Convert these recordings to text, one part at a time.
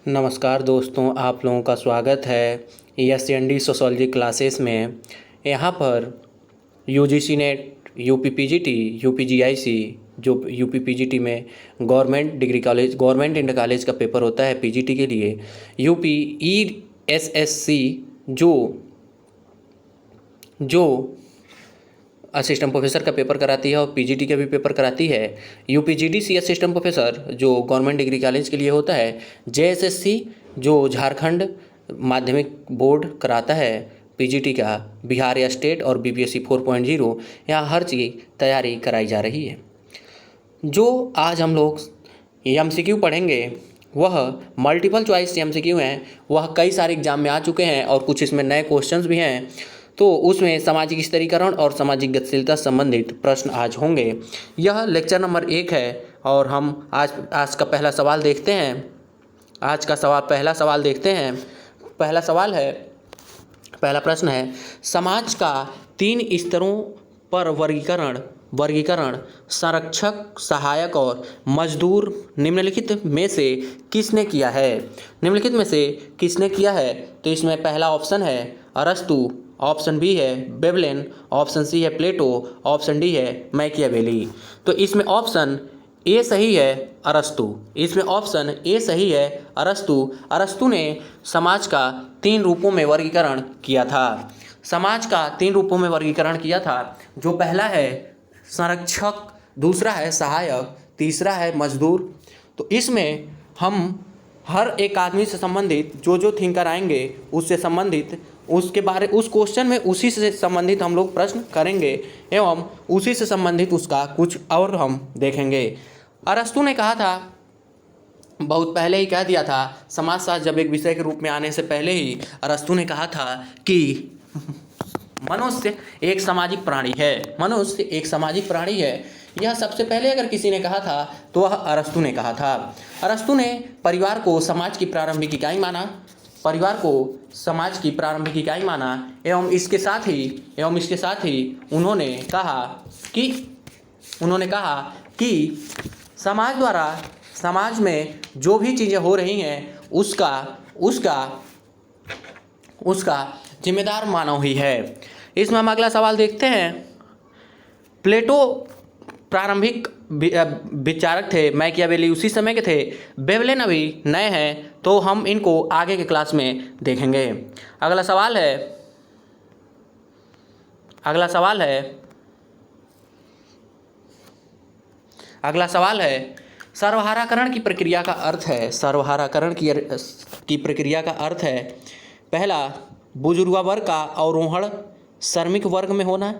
नमस्कार दोस्तों, आप लोगों का स्वागत है एस.एन.डी सोशोलॉजी क्लासेस में। यहाँ पर UGC net, UP PGT, UP GIC, जो यूपी पीजीटी में government degree college, government inter college का पेपर होता है पीजीटी के लिए, यूपी ईएसएससी जो असिस्टेंट प्रोफेसर का पेपर कराती है और पीजीटी का भी पेपर कराती है, यूपीजीडीसी असिस्टेंट प्रोफेसर जो गवर्नमेंट डिग्री कॉलेज के लिए होता है, जेएसएससी जो झारखंड माध्यमिक बोर्ड कराता है पीजीटी का, बिहार या स्टेट और बीपीएससी 4.0, यहाँ हर चीज़ तैयारी कराई जा रही है। जो आज हम लोग एमसीक्यू पढ़ेंगे वह मल्टीपल चॉइस एमसीक्यू हैं। वह कई सारे एग्जाम में आ चुके हैं और कुछ इसमें नए क्वेश्चंस भी हैं। तो उसमें सामाजिक स्थिरीकरण और सामाजिक गतिशीलता संबंधित प्रश्न आज होंगे। यह लेक्चर नंबर 1 है और हम आज का पहला सवाल देखते हैं। पहला सवाल देखते हैं। पहला प्रश्न है, समाज का 3 स्तरों पर वर्गीकरण संरक्षक, सहायक और मजदूर निम्नलिखित में से किसने किया है? तो इसमें पहला ऑप्शन है अरस्तु, ऑप्शन बी है वेवलेन, ऑप्शन सी है प्लेटो, ऑप्शन डी है मैकियावेली। तो इसमें ऑप्शन ए सही है, अरस्तु ने समाज का 3 रूपों में वर्गीकरण किया था। जो पहला है संरक्षक, दूसरा है सहायक, तीसरा है मजदूर। तो इसमें हम हर एक आदमी से संबंधित जो थिंकर आएंगे उससे संबंधित उस क्वेश्चन में उसी से संबंधित हम लोग प्रश्न करेंगे एवं उसी से संबंधित उसका कुछ और हम देखेंगे। अरस्तु ने कहा था, बहुत पहले ही कह दिया था, समाजशास्त्र जब एक विषय के रूप में आने से पहले ही अरस्तु ने कहा था कि मनुष्य एक सामाजिक प्राणी है। यह सबसे पहले अगर किसी ने कहा था तो वह अरस्तु ने कहा था। अरस्तु ने परिवार को समाज की प्रारंभिक इकाई माना एवं इसके साथ ही उन्होंने कहा कि समाज में जो भी चीज़ें हो रही हैं उसका जिम्मेदार मानव ही है। इसमें हम अगला सवाल देखते हैं। प्लेटो प्रारंभिक विचारक थे, मैकियावेली उसी समय के थे, वेवलेन अभी नए हैं, तो हम इनको आगे के क्लास में देखेंगे। अगला सवाल है सर्वहाराकरण की प्रक्रिया का अर्थ है। पहला, बुजुर्ग वर्ग का अवरोहण श्रमिक वर्ग में होना।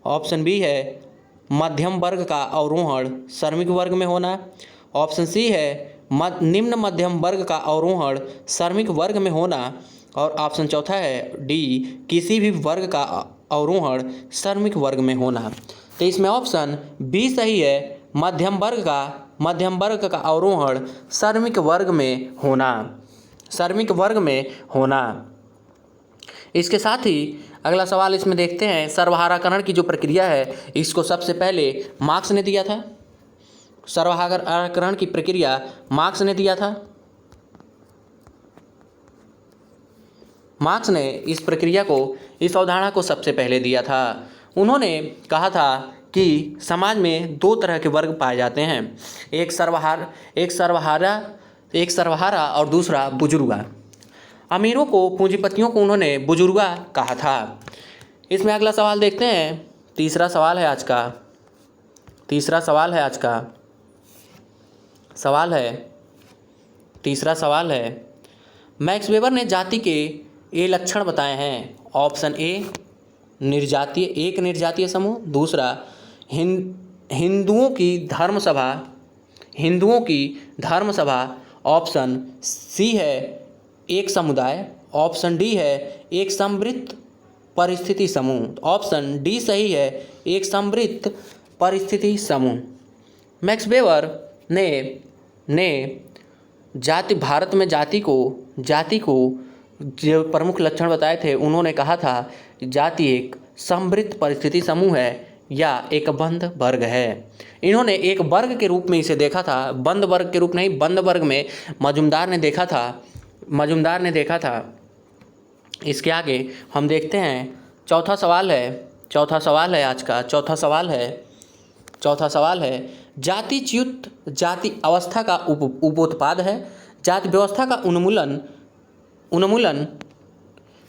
ऑप्शन बी है मध्यम वर्ग का अवरोहण श्रमिक वर्ग में होना। ऑप्शन सी है निम्न मध्यम वर्ग का अवरोहण श्रमिक वर्ग में होना। और ऑप्शन चौथा है डी, किसी भी वर्ग का अवरोहण श्रमिक वर्ग में होना। तो इसमें ऑप्शन बी सही है, मध्यम वर्ग का अवरोहण श्रमिक वर्ग में होना। इसके साथ ही अगला सवाल इसमें देखते हैं, सर्वहाराकरण की जो प्रक्रिया है इसको सबसे पहले मार्क्स ने दिया था। सर्वहाराकरण की प्रक्रिया मार्क्स ने दिया था। मार्क्स ने इस अवधारणा को सबसे पहले दिया था। उन्होंने कहा था कि समाज में 2 तरह के वर्ग पाए जाते हैं, एक सर्वहारा और दूसरा बुजुर्गा। अमीरों को, पूंजीपतियों को उन्होंने बुजुर्गा कहा था। इसमें अगला सवाल देखते हैं। तीसरा सवाल है मैक्स वेबर ने जाति के ये लक्षण बताए हैं। ऑप्शन ए निर्जातीय समूह, दूसरा हिंदुओं की धर्मसभा, ऑप्शन सी है एक समुदाय, ऑप्शन डी है एक समृद्ध परिस्थिति समूह, ऑप्शन डी सही है एक समृद्ध परिस्थिति समूह। मैक्स वेबर ने भारत में जाति को जो प्रमुख लक्षण बताए थे, उन्होंने कहा था जाति एक समृद्ध परिस्थिति समूह है या एक बंद वर्ग है। इन्होंने एक वर्ग के रूप में इसे देखा था, बंद वर्ग के रूप नहीं, बंद वर्ग में मजुमदार ने देखा था। इसके आगे हम देखते हैं चौथा सवाल है आज का चौथा सवाल है जातिच्युत जाति अवस्था का उपोत्पाद है। जाति व्यवस्था का उन्मूलन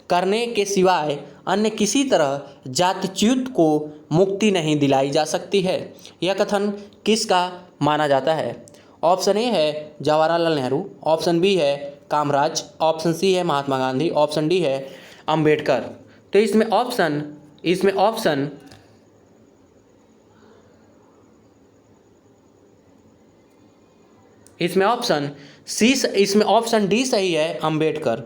करने के सिवाय अन्य किसी तरह जातिच्युत को मुक्ति नहीं दिलाई जा सकती है। यह कथन किसका माना जाता है? ऑप्शन ए है जवाहरलाल नेहरू, ऑप्शन बी है कामराज, ऑप्शन सी है महात्मा गांधी, ऑप्शन डी है अंबेडकर। तो इसमें ऑप्शन डी सही है, अंबेडकर।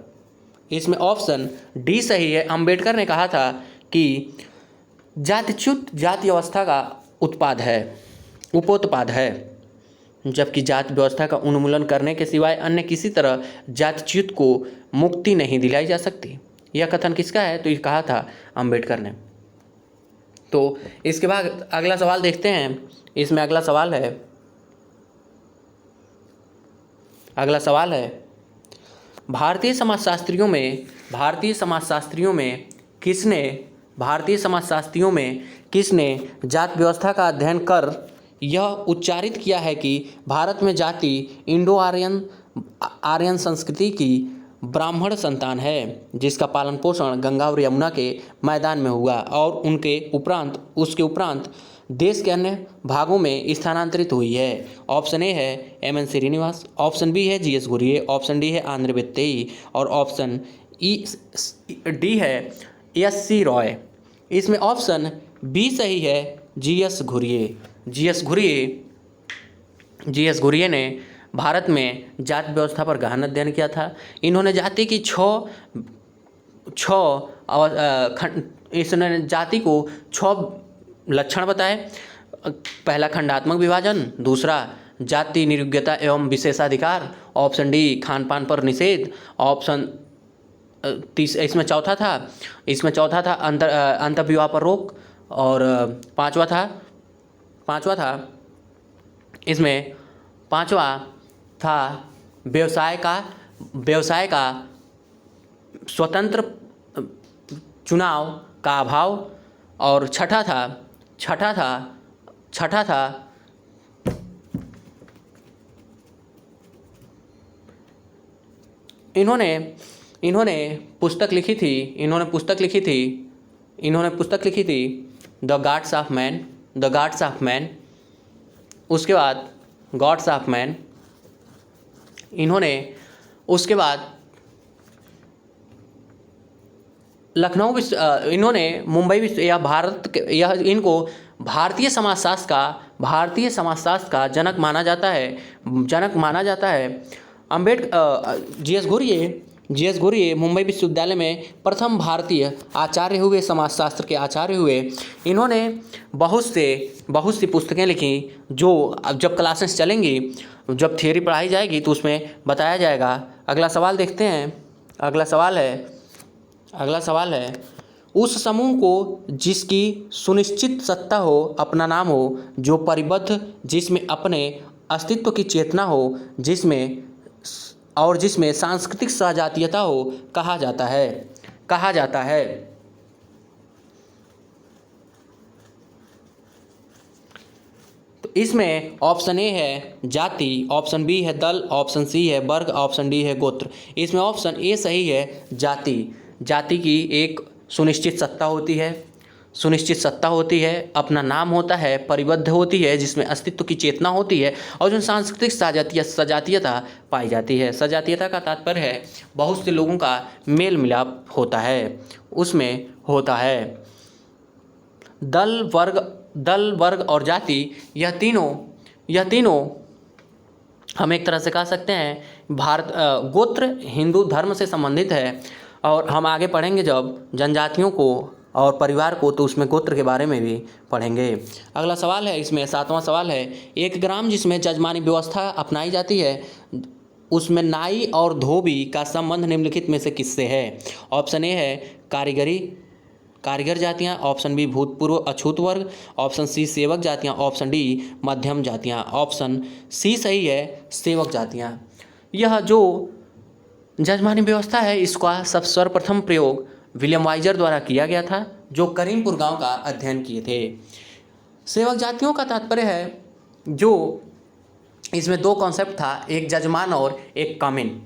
इसमें ऑप्शन डी सही है। अंबेडकर ने कहा था कि जातिच्युत जाति अवस्था का उपोत्पाद है, जबकि जाति व्यवस्था का उन्मूलन करने के सिवाय अन्य किसी तरह जातिच्युत को मुक्ति नहीं दिलाई जा सकती। यह कथन किसका है? तो ये कहा था अंबेडकर ने। तो इसके बाद अगला सवाल देखते हैं। इसमें अगला सवाल है भारतीय समाजशास्त्रियों में किसने जाति व्यवस्था का अध्ययन कर यह उच्चारित किया है कि भारत में जाति इंडो आर्यन संस्कृति की ब्राह्मण संतान है, जिसका पालन पोषण गंगा और यमुना के मैदान में हुआ और उसके उपरांत देश के अन्य भागों में स्थानांतरित हुई है। ऑप्शन ए है एम.एन. श्रीनिवास, ऑप्शन बी है जी.एस. घुरिये, ऑप्शन डी है आंध्र बेत्तेई और ऑप्शन डी है एस.सी. रॉय। इसमें ऑप्शन बी सही है, जी.एस. घुरिये। जी.एस. घुरिये ने भारत में जाति व्यवस्था पर गहन अध्ययन किया था। इन्होंने जाति की इसने जाति को 6 लक्षण बताए। पहला खंडात्मक विभाजन, दूसरा जाति निरुग्यता एवं विशेषाधिकार, ऑप्शन डी खान पान पर निषेध, ऑप्शन इसमें चौथा था अंतर्विवाह पर रोक और पांचवा था व्यवसाय का स्वतंत्र चुनाव का अभाव और छठा था इन्होंने पुस्तक लिखी थी द गाड्स ऑफ मैन। उसके बाद गॉड्स ऑफ मैन। उसके बाद इन्होंने मुंबई इनको भारतीय समाजशास्त्र का जनक माना जाता है। जी.एस. घुरिये मुंबई विश्वविद्यालय में प्रथम भारतीय आचार्य हुए, समाजशास्त्र के आचार्य हुए। इन्होंने बहुत सी पुस्तकें लिखी जो जब क्लासेस चलेंगी, जब थियोरी पढ़ाई जाएगी तो उसमें बताया जाएगा। अगला सवाल देखते हैं। अगला सवाल है उस समूह को जिसकी सुनिश्चित सत्ता हो, अपना नाम हो, जो परिबद्ध, जिसमें अपने अस्तित्व की चेतना हो, जिसमें सांस्कृतिक सजातीयता हो, कहा जाता है। तो इसमें ऑप्शन ए है जाति, ऑप्शन बी है दल, ऑप्शन सी है वर्ग, ऑप्शन डी है गोत्र। इसमें ऑप्शन ए सही है, जाति की एक सुनिश्चित सत्ता होती है, अपना नाम होता है, परिबद्ध होती है, जिसमें अस्तित्व की चेतना होती है और जो सांस्कृतिक सजातीयता पाई जाती है। सजातीयता का तात्पर्य है बहुत से लोगों का मेल मिलाप होता है, उसमें होता है। दल वर्ग और जाति यह तीनों हम एक तरह से कह सकते हैं गोत्र हिंदू धर्म से संबंधित है। और हम आगे पढ़ेंगे जब जनजातियों को और परिवार को, तो उसमें गोत्र के बारे में भी पढ़ेंगे। अगला सवाल है, इसमें 7वां सवाल है एक ग्राम जिसमें जजमानी व्यवस्था अपनाई जाती है, उसमें नाई और धोबी का संबंध निम्नलिखित में से किससे है? ऑप्शन ए है कारीगरी, कारीगर जातियाँ, ऑप्शन बी भूतपूर्व अछूत वर्ग, ऑप्शन सी सेवक जातियाँ, ऑप्शन डी मध्यम जातियाँ। ऑप्शन सी सही है, सेवक जातियाँ। यह जो जजमानी व्यवस्था है इसका सर्वप्रथम प्रयोग विलियम वाइजर द्वारा किया गया था, जो करीमपुर गांव का अध्ययन किए थे। सेवक जातियों का तात्पर्य है, जो इसमें दो कॉन्सेप्ट था, एक जजमान और एक कामिन।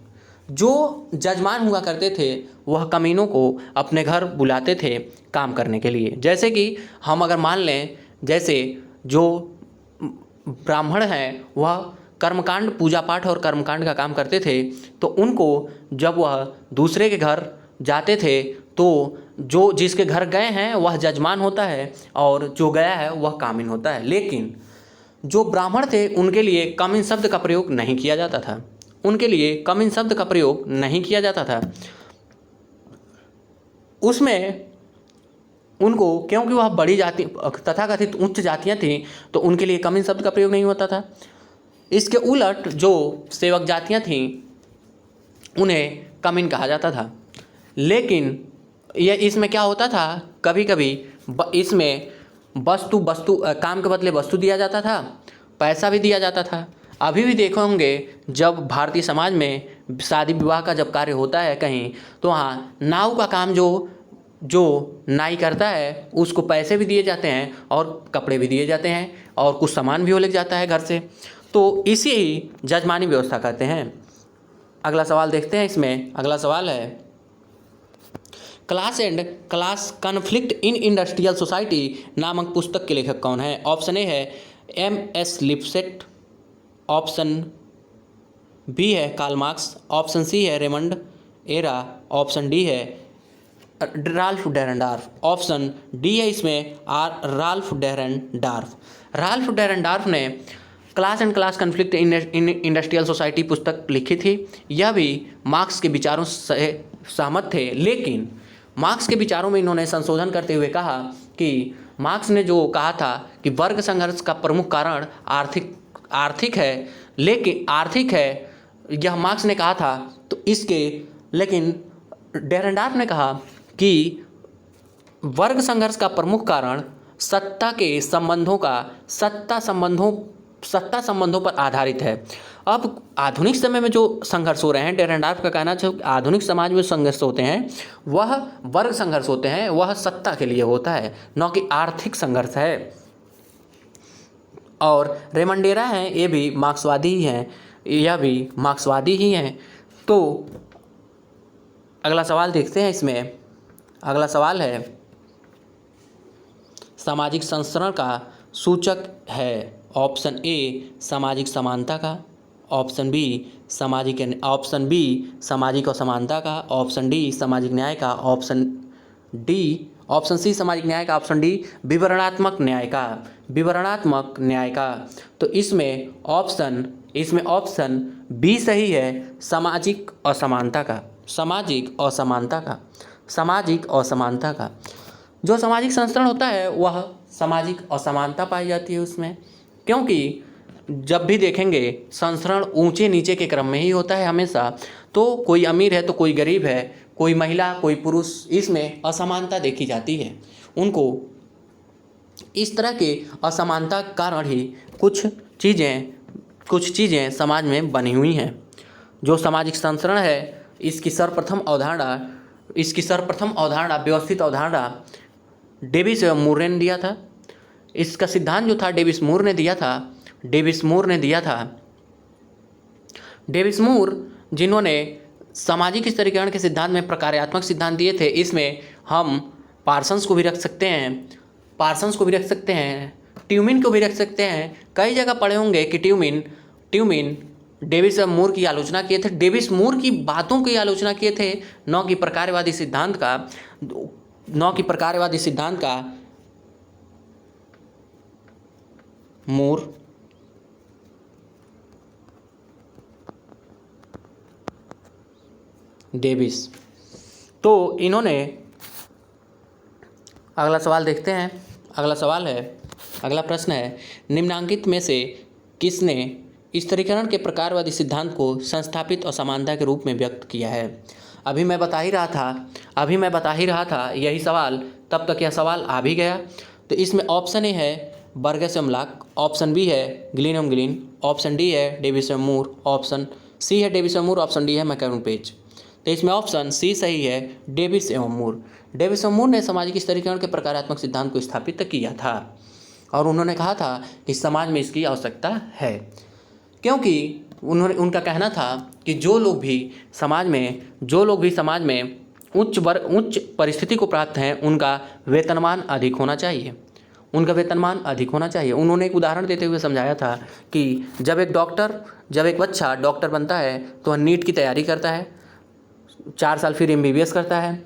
जो जजमान हुआ करते थे वह कमीनों को अपने घर बुलाते थे काम करने के लिए। जैसे कि हम अगर मान लें, जैसे जो ब्राह्मण हैं वह कर्मकांड, पूजा पाठ और कर्मकांड का काम करते थे, तो उनको जब वह दूसरे के घर जाते थे तो जो जिसके घर गए हैं वह जजमान होता है और जो गया है वह कामिन होता है। लेकिन जो ब्राह्मण थे उनके लिए कामिन शब्द का प्रयोग नहीं किया जाता था, उनके लिए कामिन शब्द का प्रयोग नहीं किया जाता था। उसमें उनको, क्योंकि वह बड़ी जाति तथाकथित उच्च जातियाँ थीं, तो उनके लिए कामिन शब्द का प्रयोग नहीं होता था। इसके उलट जो सेवक जातियाँ थीं उन्हें कामिन कहा जाता था। लेकिन यह इसमें क्या होता था, कभी कभी इसमें वस्तु काम के बदले वस्तु दिया जाता था, पैसा भी दिया जाता था। अभी भी देखे होंगे जब भारतीय समाज में शादी विवाह का जब कार्य होता है कहीं, तो वहाँ नाव का काम जो नाई करता है उसको पैसे भी दिए जाते हैं और कपड़े भी दिए जाते हैं और कुछ सामान भी वो ले जाता है घर से। तो इसी ही जजमानी व्यवस्था कहते हैं। अगला सवाल देखते हैं। इसमें अगला सवाल है, class and class conflict in industrial society नामक पुस्तक के लेखक कौन है? ऑप्शन ए है M.S. लिप्सेट, ऑप्शन बी है कार्ल मार्क्स, ऑप्शन सी है रेमंड एरा, ऑप्शन डी है राल्फ डेरेनडार्फ, ऑप्शन डी है इसमें राल्फ डेरेनडार्फ। राल्फ डेरेनडार्फ ने class and class conflict in industrial society पुस्तक लिखी थी। यह भी मार्क्स के विचारों से सहमत थे, लेकिन मार्क्स के विचारों में इन्होंने संशोधन करते हुए कहा कि मार्क्स ने जो कहा था कि वर्ग संघर्ष का प्रमुख कारण आर्थिक है, लेकिन आर्थिक है यह मार्क्स ने कहा था, तो इसके लेकिन डेरेनडार्फ ने कहा कि वर्ग संघर्ष का प्रमुख कारण सत्ता संबंधों पर आधारित है। अब आधुनिक समय में जो संघर्ष हो रहे हैं, डेरेनडार्फ का कहना है आधुनिक समाज में संघर्ष होते हैं वह वर्ग संघर्ष होते हैं, वह सत्ता के लिए होता है, न कि आर्थिक संघर्ष है। और रेमंडेरा हैं, ये भी मार्क्सवादी ही हैं, यह भी मार्क्सवादी ही हैं। तो अगला सवाल देखते हैं। इसमें अगला सवाल है, सामाजिक संस्करण का सूचक है? ऑप्शन ए सामाजिक समानता का, ऑप्शन बी सामाजिक असमानता का, ऑप्शन डी सामाजिक न्याय का, ऑप्शन सी सामाजिक न्याय का, ऑप्शन डी विवरणात्मक न्याय का। तो इसमें ऑप्शन बी सही है, सामाजिक असमानता का। जो सामाजिक संस्करण होता है वह सामाजिक असमानता पाई जाती है उसमें, क्योंकि जब भी देखेंगे संस्करण ऊंचे नीचे के क्रम में ही होता है हमेशा। तो कोई अमीर है तो कोई गरीब है, कोई महिला कोई पुरुष, इसमें असमानता देखी जाती है। उनको इस तरह के असमानता के कारण ही कुछ चीज़ें समाज में बनी हुई हैं। जो सामाजिक संस्करण है इसकी सर्वप्रथम अवधारणा व्यवस्थित अवधारणा डेविस एवं मूर ने दिया था। इसका सिद्धांत जो था डेविस मूर ने दिया था। डेविस मूर जिन्होंने सामाजिक स्तरीकरण के सिद्धांत में प्रकार्यात्मक सिद्धांत दिए थे, इसमें हम पार्सन्स को भी रख सकते हैं, ट्यूमिन को भी रख सकते हैं। कई जगह पढ़े होंगे कि ट्यूमिन डेविस एवं मूर की आलोचना किए थे, डेविस मूर की बातों की आलोचना किए थे, न कि प्रकारवादी सिद्धांत का मूर डेविस। तो इन्होंने, अगला सवाल देखते हैं। अगला प्रश्न है, निम्नांकित में से किसने स्तरीकरण के प्रकारवादी सिद्धांत को संस्थापित असमानता के रूप में व्यक्त किया है? अभी मैं बता ही रहा था यही सवाल तब तक यह सवाल आ भी गया। तो इसमें ऑप्शन ए है बर्गस एमलाक, ऑप्शन बी है ग्लिन एम ग्लिन, ऑप्शन डी है डेविस एम मूर, ऑप्शन सी है डेविस एम मूर, ऑप्शन डी है मैकरून पेज। तो इसमें ऑप्शन सी सही है, डेविस एवं मूर। डेविस एवं मूर ने सामाजिक स्तरीकरण के प्रकारात्मक सिद्धांत को स्थापित किया था और उन्होंने कहा था कि समाज में इसकी आवश्यकता है, क्योंकि उनका कहना था कि जो लोग भी समाज में उच्च परिस्थिति को प्राप्त हैं उनका वेतनमान अधिक होना चाहिए, उन्होंने एक उदाहरण देते हुए समझाया था कि जब एक बच्चा डॉक्टर बनता है तो वह नीट की तैयारी करता है, 4 साल फिर MBBS करता है,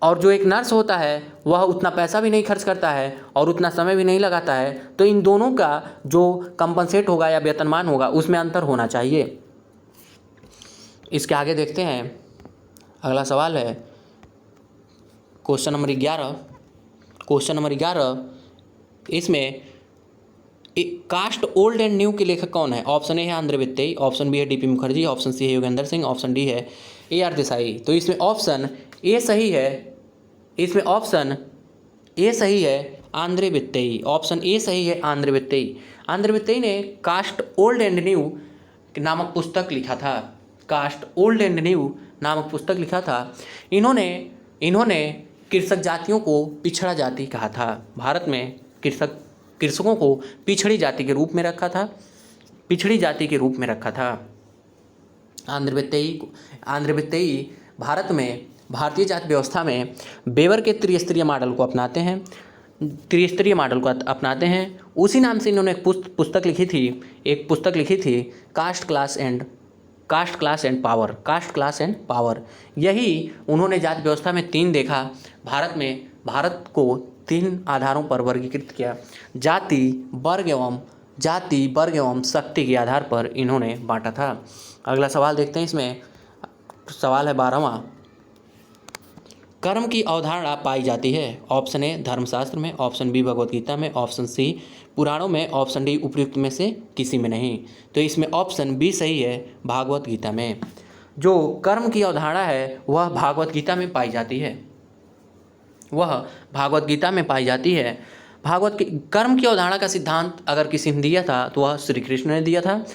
और जो एक नर्स होता है वह उतना पैसा भी नहीं खर्च करता है और उतना समय भी नहीं लगाता है। तो इन दोनों का जो कंपनसेट होगा या वेतनमान होगा उसमें अंतर होना चाहिए। इसके आगे देखते हैं, अगला सवाल है क्वेश्चन नंबर 11। इसमें कास्ट ओल्ड एंड न्यू के लेखक कौन है? ऑप्शन ए है आंद्रे बित्तेई, ऑप्शन बी है DP मुखर्जी, ऑप्शन सी है योगेंद्र सिंह, ऑप्शन डी है AR देसाई। तो इसमें ऑप्शन ए सही है, आंद्रे बित्तेई। ऑप्शन ए सही है, आंद्रे बित्तेई ने कास्ट ओल्ड एंड न्यू नामक पुस्तक लिखा था। इन्होंने कृषक जातियों को पिछड़ा जाति कहा था। भारत में कृषकों को पिछड़ी जाति के रूप में रखा था। आंद्रे बित्तेई भारत में भारतीय जाति व्यवस्था में बेवर के त्रिस्तरीय मॉडल को अपनाते हैं। उसी नाम से इन्होंने एक पुस्तक लिखी थी कास्ट क्लास एंड पावर। यही उन्होंने जाति व्यवस्था में 3 देखा। भारत को 3 आधारों पर वर्गीकृत किया, जाति, वर्ग एवं शक्ति के आधार पर इन्होंने बांटा था। अगला सवाल देखते हैं, इसमें सवाल है 12वां। कर्म की अवधारणा पाई जाती है। ऑप्शन ए धर्मशास्त्र में, ऑप्शन बी भगवत गीता में, ऑप्शन सी पुराणों में, ऑप्शन डी उपयुक्त में से किसी में नहीं। तो इसमें ऑप्शन बी सही है, भागवत गीता में। जो कर्म की अवधारणा है वह भागवत गीता में पाई जाती है। कर्म की अवधारणा का सिद्धांत अगर किसी ने दिया था तो वह श्री कृष्ण ने दिया था।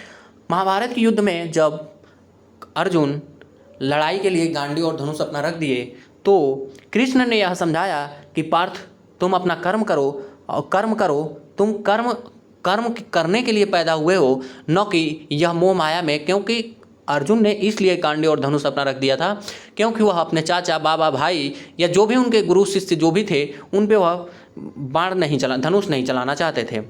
महाभारत के युद्ध में जब अर्जुन लड़ाई के लिए गांडी और धनुष अपना रख दिए तो कृष्ण ने यह समझाया कि पार्थ, तुम अपना कर्म करो, तुम कर्म करने के लिए पैदा हुए हो, न कि यह मोह माया में। क्योंकि अर्जुन ने इसलिए गांडी और धनुष अपना रख दिया था क्योंकि वह अपने चाचा, बाबा, भाई या जो भी उनके गुरु शिष्य जो भी थे उन पे वह धनुष नहीं चलाना चाहते थे।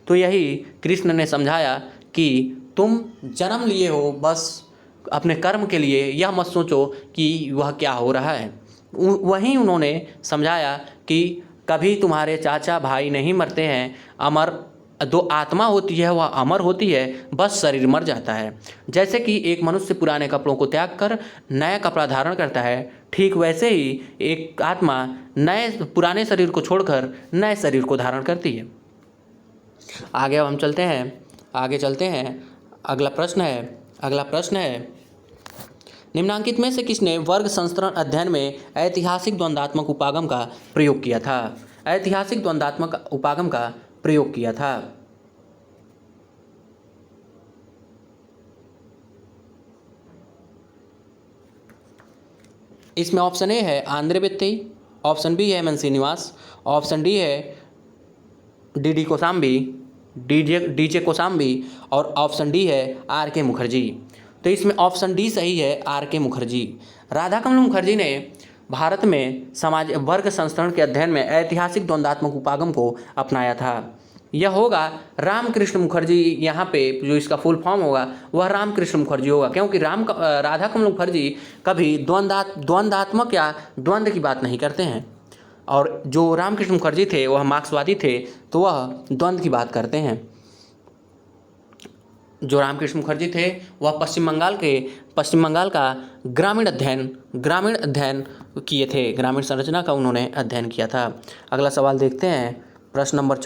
तो यही कृष्ण ने समझाया कि तुम जन्म लिए हो बस अपने कर्म के लिए, यह मत सोचो कि वह क्या हो रहा है। वहीं उन्होंने समझाया कि कभी तुम्हारे चाचा भाई नहीं मरते हैं, जो आत्मा होती है वह अमर होती है, बस शरीर मर जाता है। जैसे कि एक मनुष्य पुराने कपड़ों को त्याग कर नया कपड़ा धारण करता है, ठीक वैसे ही एक आत्मा पुराने शरीर को छोड़कर नए शरीर को धारण करती है। आगे अब हम चलते हैं। अगला प्रश्न है निम्नांकित में से किसने वर्ग संस्करण अध्ययन में ऐतिहासिक द्वंद्वात्मक उपागम का प्रयोग किया था? इसमें ऑप्शन ए है आंद्रे बित्तेई, ऑप्शन बी है MC निवास, ऑप्शन डी है डीजे कोसाम्बी और ऑप्शन डी है RK मुखर्जी। तो इसमें ऑप्शन डी सही है, RK मुखर्जी। राधाकमल मुखर्जी ने भारत में समाज वर्ग संस्करण के अध्ययन में ऐतिहासिक द्वंद्वात्मक उपागम को अपनाया था। यह होगा रामकृष्ण मुखर्जी। यहाँ पे जो इसका फुल फॉर्म होगा वह रामकृष्ण मुखर्जी होगा, क्योंकि राधाकमल मुखर्जी कभी द्वंद्वात्मक या द्वंद्व की बात नहीं करते हैं, और जो रामकृष्ण मुखर्जी थे वह मार्क्सवादी थे तो वह द्वंद्व की बात करते हैं। जो रामकृष्ण मुखर्जी थे वह पश्चिम बंगाल का ग्रामीण अध्ययन किए थे, ग्रामीण संरचना का उन्होंने अध्ययन किया था। अगला सवाल देखते हैं, प्रश्न नंबर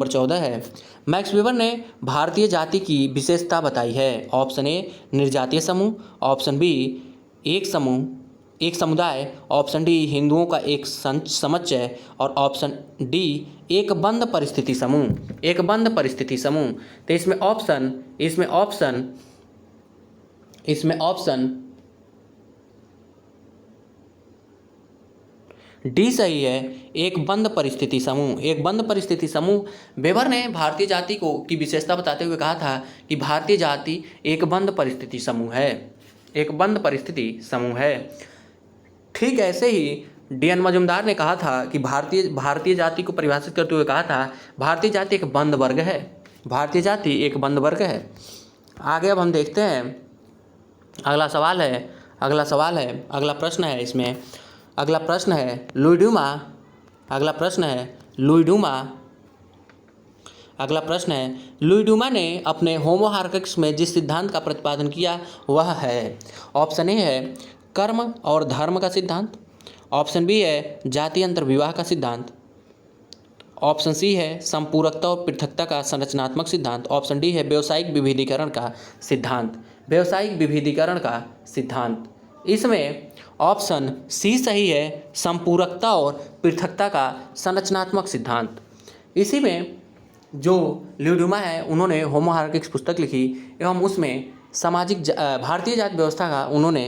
14 है मैक्स वेबर ने भारतीय जाति की विशेषता बताई है। ऑप्शन ए निर्जातीय समूह, ऑप्शन बी एक समूह, एक समुदाय, ऑप्शन डी हिंदुओं का एक समुच्चय और ऑप्शन डी एक बंद परिस्थिति समूह, एक बंद परिस्थिति समूह। तो इसमें ऑप्शन डी सही है, एक बंद परिस्थिति समूह, एक बंद परिस्थिति समूह। वेबर ने भारतीय जाति की विशेषता बताते हुए कहा था कि भारतीय जाति एक बंद परिस्थिति समूह है, एक बंद परिस्थिति समूह है। ठीक ऐसे ही डी.एन. मजुमदार ने कहा था कि भारतीय जाति को परिभाषित करते हुए कहा था भारतीय जाति एक बंद वर्ग है, भारतीय जाति एक बंद वर्ग है। आगे अब हम देखते हैं अगला सवाल है, अगला प्रश्न है इसमें, अगला प्रश्न है लुई ड्यूमा ने अपने होमो हायरार्किक्स में जिस सिद्धांत का प्रतिपादन किया वह है, ऑप्शन ए है कर्म और धर्म का सिद्धांत, ऑप्शन बी है जाति अंतर विवाह का सिद्धांत, ऑप्शन सी है संपूरकता और पृथकता का संरचनात्मक सिद्धांत, ऑप्शन डी है व्यावसायिक विभेदीकरण का सिद्धांत, व्यावसायिक विभेदीकरण का सिद्धांत। इसमें ऑप्शन सी सही है, संपूरकता और पृथकता का संरचनात्मक सिद्धांत। इसी में जो लुई ड्यूमा है उन्होंने होमो हायरार्किक्स पुस्तक लिखी एवं उसमें सामाजिक भारतीय जाति व्यवस्था का उन्होंने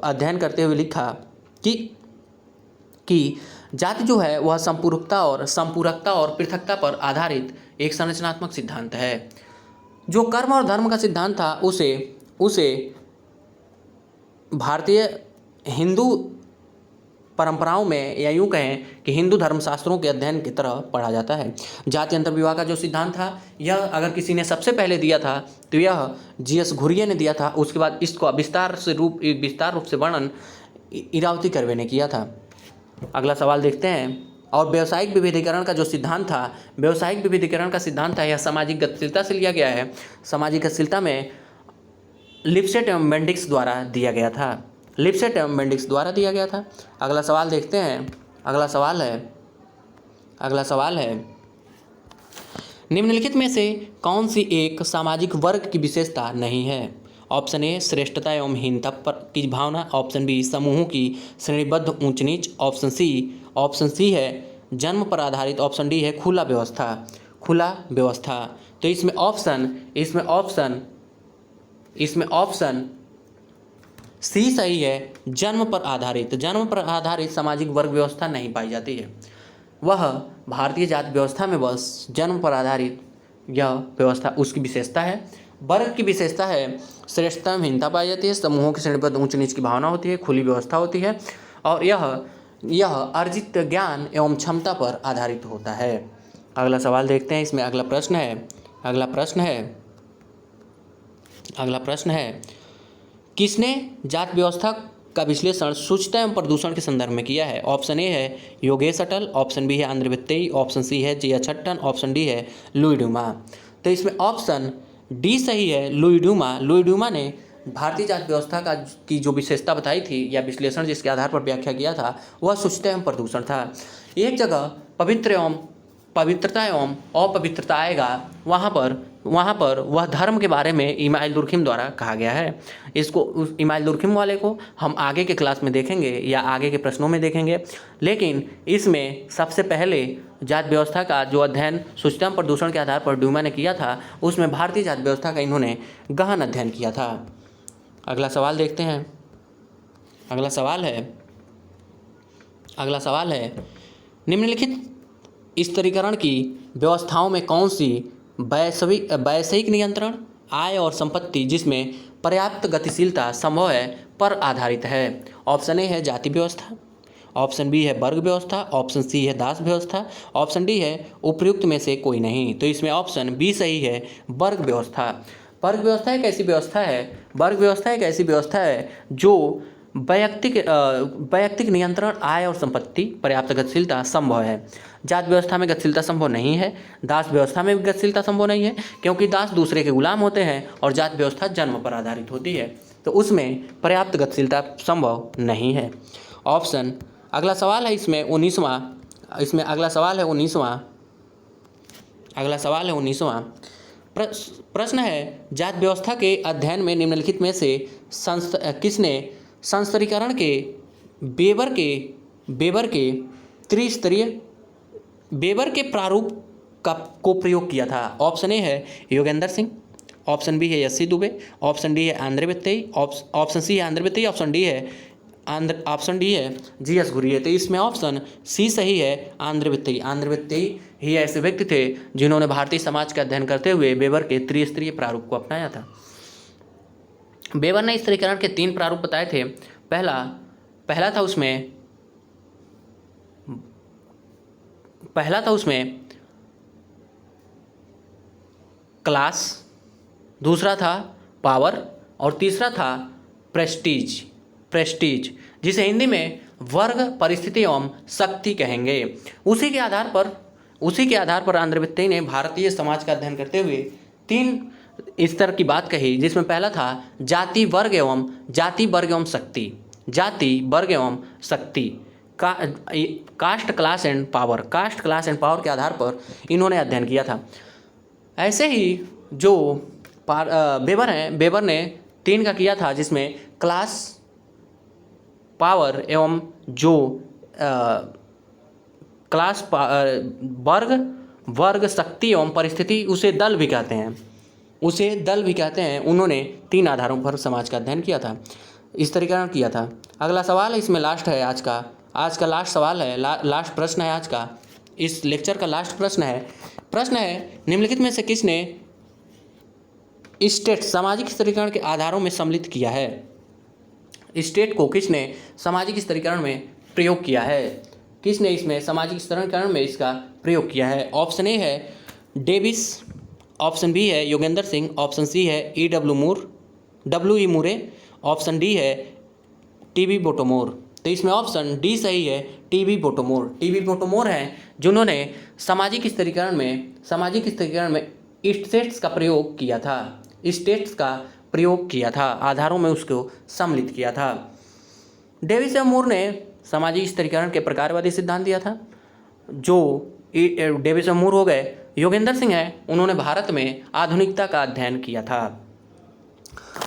अध्ययन करते हुए लिखा कि जाति जो है वह संपूरकता और पृथकता पर आधारित एक संरचनात्मक सिद्धांत है। जो कर्म और धर्म का सिद्धांत था उसे भारतीय हिंदू परंपराओं में, या यूँ कहें कि हिंदू धर्मशास्त्रों के अध्ययन की तरह पढ़ा जाता है। जाति अंतर विवाह का जो सिद्धांत था यह अगर किसी ने सबसे पहले दिया था तो यह जी.एस. घुरिये ने दिया था। उसके बाद इसको विस्तार रूप से वर्णन इरावती कर्वे ने किया था। अगला सवाल देखते हैं। और व्यावसायिक विभेदीकरण का जो सिद्धांत था, व्यावसायिक विभेदीकरण का सिद्धांत था यह सामाजिक गतिशीलता से लिया गया है। सामाजिक गतिशीलता में लिप्सेट एवं बेंडिक्स द्वारा दिया गया था, लिप्सेट एवं बेंडिक्स द्वारा दिया गया था। अगला सवाल देखते हैं। अगला सवाल है निम्नलिखित में से कौन सी एक सामाजिक वर्ग की विशेषता नहीं है, ऑप्शन ए श्रेष्ठता एवं हीनता पर की भावना, ऑप्शन बी समूहों की श्रेणीबद्ध ऊंच नीच, ऑप्शन सी है जन्म पर आधारित, ऑप्शन डी है खुला व्यवस्था। तो इसमें ऑप्शन सी सही है, जन्म पर आधारित सामाजिक वर्ग व्यवस्था नहीं पाई जाती है। वह भारतीय जाति व्यवस्था में बस जन्म पर आधारित यह व्यवस्था उसकी विशेषता है। वर्ग की विशेषता है श्रेष्ठता में हीनता पाई जाती है, समूहों की श्रेणीबद्ध ऊंच नीच की भावना होती है, खुली व्यवस्था होती है और यह अर्जित ज्ञान एवं क्षमता पर आधारित होता है। अगला सवाल देखते हैं। इसमें अगला प्रश्न है किसने जाति व्यवस्था का विश्लेषण शुचिता एवं प्रदूषण के संदर्भ में किया है, ऑप्शन ए है योगेश अटल, ऑप्शन बी है आंध्र वित्तेई, ऑप्शन सी है जी एच हट्टन, ऑप्शन डी है लुई ड्यूमा। तो इसमें ऑप्शन डी सही है, लुई ड्यूमा ने भारतीय जाति व्यवस्था की जो विशेषता बताई थी या विश्लेषण जिसके आधार पर व्याख्या किया था वह शुचिता एवं प्रदूषण था। एक जगह पवित्रता एवं अपवित्रता आएगा वहाँ पर वह धर्म के बारे में इमाइल दुर्खिम द्वारा कहा गया है। इसको उस इमाइल दुर्खिम वाले को हम आगे के क्लास में देखेंगे या आगे के प्रश्नों में देखेंगे, लेकिन इसमें सबसे पहले जाति व्यवस्था का जो अध्ययन शुचिता एवं प्रदूषण के आधार पर ड्यूमा ने किया था उसमें भारतीय जाति व्यवस्था का इन्होंने गहन अध्ययन किया था। अगला सवाल देखते हैं। अगला सवाल है निम्नलिखित स्तरीकरण की व्यवस्थाओं में कौन सी वैश्विक नियंत्रण, आय और संपत्ति जिसमें पर्याप्त गतिशीलता संभव है पर आधारित है, ऑप्शन ए है जाति व्यवस्था, ऑप्शन बी है वर्ग व्यवस्था, ऑप्शन सी है दास व्यवस्था, ऑप्शन डी है उपर्युक्त में से कोई नहीं। तो इसमें ऑप्शन बी सही है, वर्ग व्यवस्था। वर्ग व्यवस्था एक ऐसी व्यवस्था है जो वैयक्तिक नियंत्रण, आय और संपत्ति, पर्याप्त गतिशीलता संभव है। जाति व्यवस्था में गतिशीलता संभव नहीं है, दास व्यवस्था में भी गतिशीलता संभव नहीं है क्योंकि दास दूसरे के गुलाम होते हैं और जाति व्यवस्था जन्म पर आधारित होती है, तो उसमें पर्याप्त गतिशीलता संभव नहीं है। ऑप्शन अगला सवाल है इसमें 19वां। प्रश्न है जाति व्यवस्था के अध्ययन में निम्नलिखित में से किसने संस्तरीकरण के बेबर के प्रारूप को प्रयोग किया था। ऑप्शन ए है योगेंद्र सिंह, ऑप्शन बी है एस.सी. दुबे, ऑप्शन डी है आंद्रे बित्तई, ऑप्शन सी है आंद्रे बित्तई, ऑप्शन डी है जी.एस. घुरिये। तो इसमें ऑप्शन सी सही है, आंद्रे बित्तई। आंद्रे बित्तई ही ऐसे व्यक्ति थे जिन्होंने भारतीय समाज का अध्ययन करते हुए बेबर के त्रिस्तरीय प्रारूप को अपनाया था। बेबर ने स्तरीकरण के 3 प्रारूप बताए थे। पहला था उसमें क्लास, दूसरा था पावर और तीसरा था प्रेस्टीज, जिसे हिंदी में वर्ग, परिस्थिति एवं शक्ति कहेंगे। उसी के आधार पर आंद्रे बित्तई ने भारतीय समाज का अध्ययन करते हुए 3 स्तर की बात कही, जिसमें पहला था जाति, वर्ग एवं शक्ति, कास्ट, क्लास एंड पावर के आधार पर इन्होंने अध्ययन किया था। ऐसे ही जो बेबर ने 3 का किया था, जिसमें क्लास, पावर एवं जो वर्ग, शक्ति एवं परिस्थिति, उसे दल भी कहते हैं। उन्होंने 3 आधारों पर समाज का अध्ययन किया था, स्तरीकरण किया था। अगला सवाल है, इसमें लास्ट है आज का लास्ट सवाल है, लास्ट प्रश्न है आज का, इस लेक्चर का लास्ट प्रश्न है निम्नलिखित में से किसने स्टेट सामाजिक स्तरीकरण के आधारों में सम्मिलित किया है? स्टेट को किसने सामाजिक स्तरीकरण में प्रयोग किया है? किसने इसमें सामाजिक स्तरीकरण में इसका प्रयोग किया है? ऑप्शन ए है डेविस, ऑप्शन बी है योगेंद्र सिंह, ऑप्शन सी है डब्ल्यू.ई. मुरे, ऑप्शन डी है टी.बी. बोटोमोर। तो इसमें ऑप्शन डी सही है, टी.बी. बोटोमोर हैं जिन्होंने सामाजिक स्तरीकरण में स्टेट्स का प्रयोग किया था, आधारों में उसको सम्मिलित किया था। डेविस एवं मूर ने सामाजिक स्तरीकरण के प्रकारवादी सिद्धांत दिया था। जो डेविस एवं मूर हो गए, योगेंद्र सिंह हैं, उन्होंने भारत में आधुनिकता का अध्ययन किया था।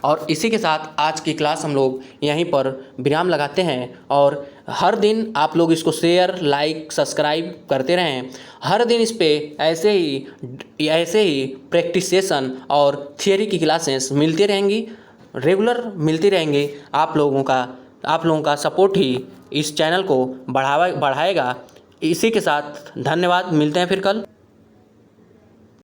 और इसी के साथ आज की क्लास हम लोग यहीं पर विराम लगाते हैं, और हर दिन आप लोग इसको शेयर, लाइक, सब्सक्राइब करते रहें। हर दिन इस पे ऐसे ही प्रैक्टिस सेशन और थियरी की क्लासेस मिलती रहेंगी, रेगुलर मिलती रहेंगी। आप लोगों का सपोर्ट ही इस चैनल को बढ़ाएगा। इसी के साथ धन्यवाद, मिलते हैं फिर कल।